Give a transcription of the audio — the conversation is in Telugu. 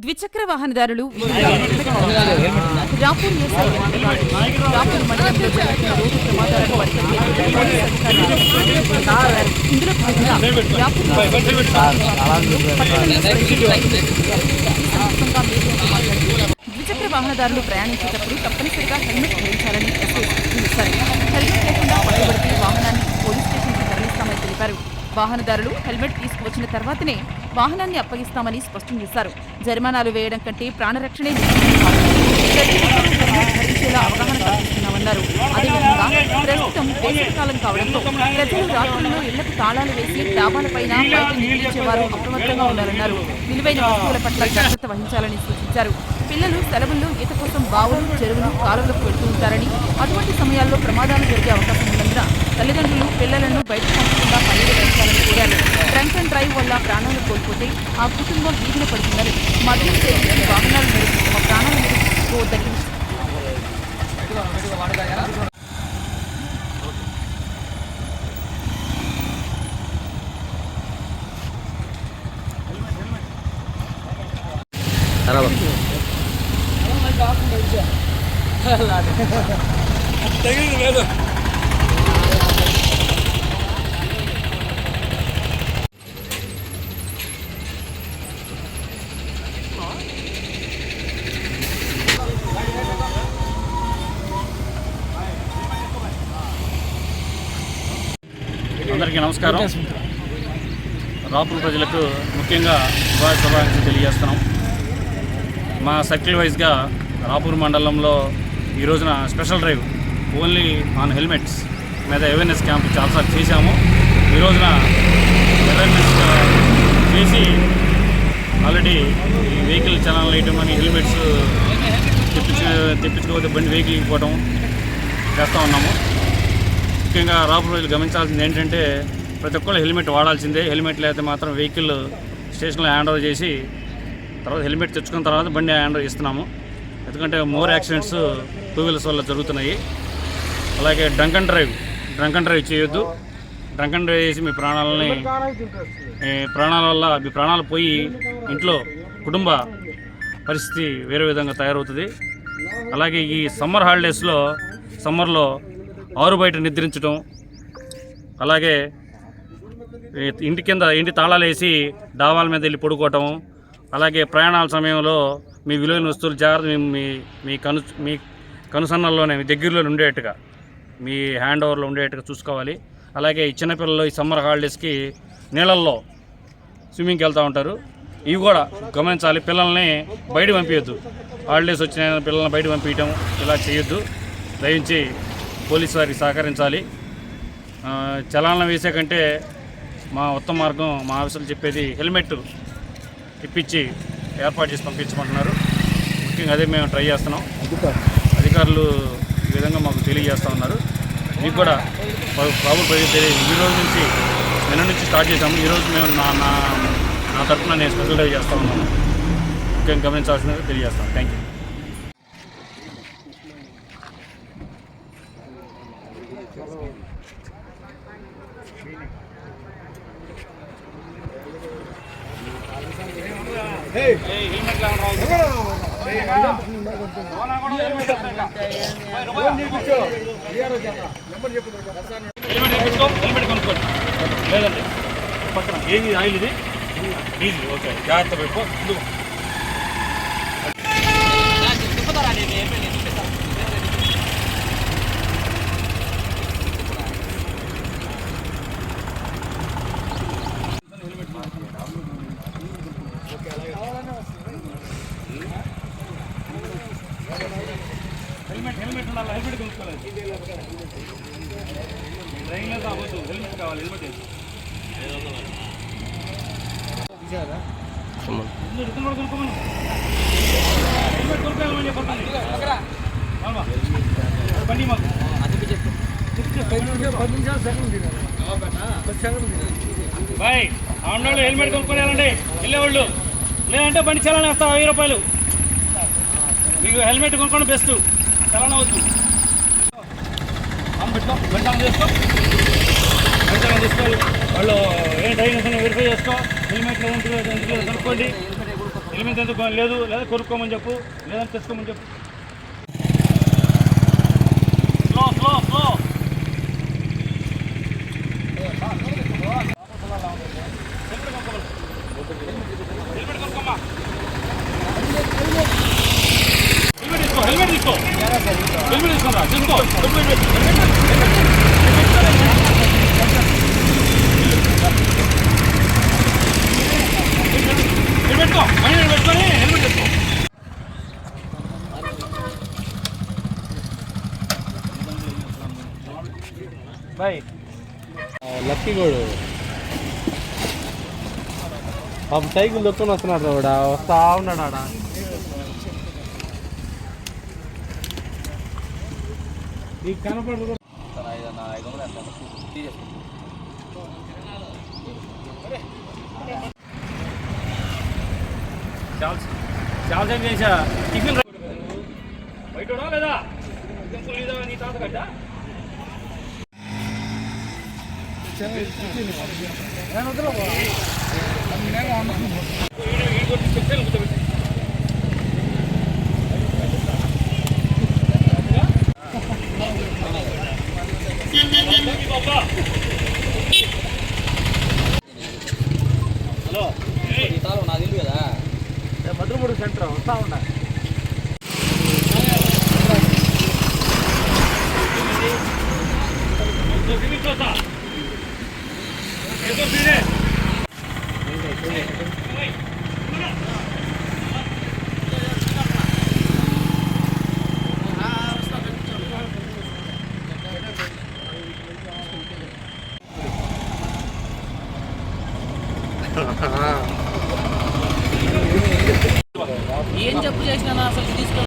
ద్విచక్ర వాహనదారులు రాపూర్ ఎస్ఐ రాపూర్ మండలంలో జరుగుతున్న రోడ్డు ప్రమాదాలను ఇందులో భాగంగా ద్విచక్ర వాహనదారులు ప్రయాణించేటప్పుడు తప్పనిసరిగా హెల్మెట్ ధరించాలని సూచిస్తారు. హెల్మెట్ లేకుండా పట్టుబడితే వాహనాన్ని పోలీస్ స్టేషన్కి తరలిస్తామని తెలిపారు. వాహనదారులు హెల్మెట్ తీసుకువచ్చిన తర్వాతనే వాహనాన్ని అప్పగిస్తామని స్పష్టం చేశారు. జరిమానాలు వేయడం కంటే ప్రాణరక్షణే ధరించేలా అవగాహన కల్పిస్తున్నామన్నారు. అదేవిధంగా ప్రస్తుతం వేసవికాలం కావడంతో ప్రజలు రాత్రుల్లో ఇళ్లకు తాళాలు వేసి డాబాలపైన బయట నిద్రించేవారు అప్రమత్తంగా ఉండాలన్నారు. విలువైన వస్తువుల పట్ల జాగ్రత్త వహించాలని సూచించారు. పిల్లలు సెలవుల్లో ఈత కోసం బావులు, చెరువులు, కాలువలకు వెళ్తూ ఉంటారని, అటువంటి సమయాల్లో ప్రమాదాలు జరిగే అవకాశం ఉన్నందున తల్లిదండ్రులు పిల్లలను బయటకు పంపకుండా పర్యవేక్షించాలని కోరారు. డ్రంక్ అండ్ డ్రైవ్ వల్ల ప్రాణాలు కోల్పోతే ఆ కుటుంబం వీధిన పడుతుందని, మద్యం సేవించి వాహనాలు నడిపి తమ ప్రాణాలు నిలుపుకోవద్దని అందరికీ నమస్కారం. రాపూర్ ప్రజలకు ముఖ్యంగా శుభాకాంక్షలు తెలియజేస్తున్నాం. మా సర్కిల్ వైజ్గా రాపూర్ మండలంలో ఈ రోజున special drive only on helmets మీద అవేర్నెస్ క్యాంప్ చాలాసార్లు చేశాము. ఈ రోజున అవేర్నెస్ చేసి ఆల్రెడీ ఈ వెహికల్ చలానాలు వేయటం అని హెల్మెట్స్ తెప్పించుకోకపోతే బండి వెహికల్ ఇవ్వడం చేస్తూ ఉన్నాము. ముఖ్యంగా రాపూర్ ప్రజలు గమనించాల్సింది ఏంటంటే ప్రతి ఒక్కళ్ళు హెల్మెట్ వాడాల్సిందే. హెల్మెట్ లేకపోతే మాత్రం వెహికల్ స్టేషన్లో హ్యాండ్ ఓవర్ చేసి తర్వాత హెల్మెట్ తెచ్చుకున్న తర్వాత బండి హ్యాండ్ ఓవర్ ఇస్తున్నాము. ఎందుకంటే మోర్ యాక్సిడెంట్స్ టూ వీలర్స్ వల్ల జరుగుతున్నాయి. అలాగే డ్రంక్ అండ్ డ్రైవ్ చేయొద్దు. డ్రంక్ అండ్ డ్రైవ్ చేసి మీ ప్రాణాల వల్ల మీ ప్రాణాలు పోయి ఇంట్లో కుటుంబ పరిస్థితి వేరే విధంగా తయారవుతుంది. అలాగే ఈ సమ్మర్ హాలిడేస్లో సమ్మర్లో ఆరు బయట నిద్రించడం, అలాగే ఇంటి తాళాలు వేసి డాబాల మీద వెళ్ళి పడుకోవటం, అలాగే ప్రయాణాల సమయంలో మీ విలువైన వస్తువులు జాగ్రత్త మీ కనుసన్నల్లోనే మీ దగ్గరలో ఉండేట్టుగా మీ హ్యాండ్ ఓవర్లో ఉండేట్టుగా చూసుకోవాలి. అలాగే ఈ చిన్నపిల్లలు ఈ సమ్మర్ హాలిడేస్కి నీళ్ళల్లో స్విమ్మింగ్కి వెళ్తూ ఉంటారు. ఇవి కూడా గమనించాలి. పిల్లల్ని బయట పంపించద్దు. హాలిడేస్ వచ్చిన పిల్లల్ని బయట పంపించడం ఇలా చేయొద్దు. దయించి పోలీసు వారికి సహకరించాలి. చలానం వేసే కంటే మా ఉత్తమ మార్గం మా ఆఫీసులు చెప్పేది హెల్మెట్ ఇప్పించి ఏర్పాటు చేసి పంపించమంటున్నారు. ముఖ్యంగా అదే మేము ట్రై చేస్తున్నాం. అధికారులు ఈ విధంగా మాకు తెలియజేస్తూ ఉన్నారు. మీకు కూడా రాబోయే ప్రజలు ఈ రోజు నుంచి నిన్న నుంచి స్టార్ట్ చేసాము. ఈరోజు మేము నా తరఫున నేను స్పెషల్ డ్రైవ్ చేస్తూ ఉన్నాను. ముఖ్యంగా గమనించాల్సిందిగా తెలియజేస్తాను. Thank you. లేదండి పక్కన ఏది ఆయిల్ ఇది డీజిల్. ఓకే, జాగ్రత్త పెట్టుకో. హెల్మెట్ ఉండాలి. హెల్మెట్ కొనుక్కోవాలి. డ్రైవింగ్లో కావచ్చు, హెల్మెట్ కావాలి. హెల్మెట్ కొనుక్కోమని హెల్మెట్ కొనుక్కోవాలని చెప్పండి. బండి మాకు బాయ్ ఆండోళ్ళు హెల్మెట్ కొనుక్కోవాలండి వెళ్ళేవాళ్ళు. లేదంటే బండి చలానా వేస్తాం 1000 రూపాయలు. మీకు హెల్మెట్ కొనుక్కోవడం బెస్ట్. చలానా వద్దు. పెట్టుకో, బండి ఆన్ చేసుకో. బండి ఆన్ తీసుకోవాలి. వాళ్ళు ఏ డ్రైవింగ్ వెరిఫై చేసుకో. హెల్మెట్లో ఉంటుంది కనుక్కోండి. హెల్మెట్ ఎందుకు లేదు, లేదా కొనుక్కోమని చెప్పు, లేదంటే తెచ్చుకోమని చెప్పు. Slow slow slow. హెల్మెట్ కొనుక్కోమ్మా. హెల్మెట్ తీసుకో, హెల్మెట్ తీసుకోరా, తీసుకో. హెల్మెట్ పెట్టుకో, హెల్మెట్ పెట్టుకొని హెల్మెట్ తీసుకో. బాయ్ లక్కీగోడు పాపం సైకిల్ దొక్కుని వస్తున్నాడు ఆవిడ వస్తా ఉన్నాడు ఆడ. నీకు కనపడదు. చాలా సేపు చేసా. టిఫిన్ బయటడా లేదా సింపుల్ లేదా నీ తాత కట్టా. హలో నాది ఇల్లు కదా మధురమూడు సెంటర్ వస్తా ఉన్నా. ఏం జబ్బు చేసినా అసలు తీసుకో.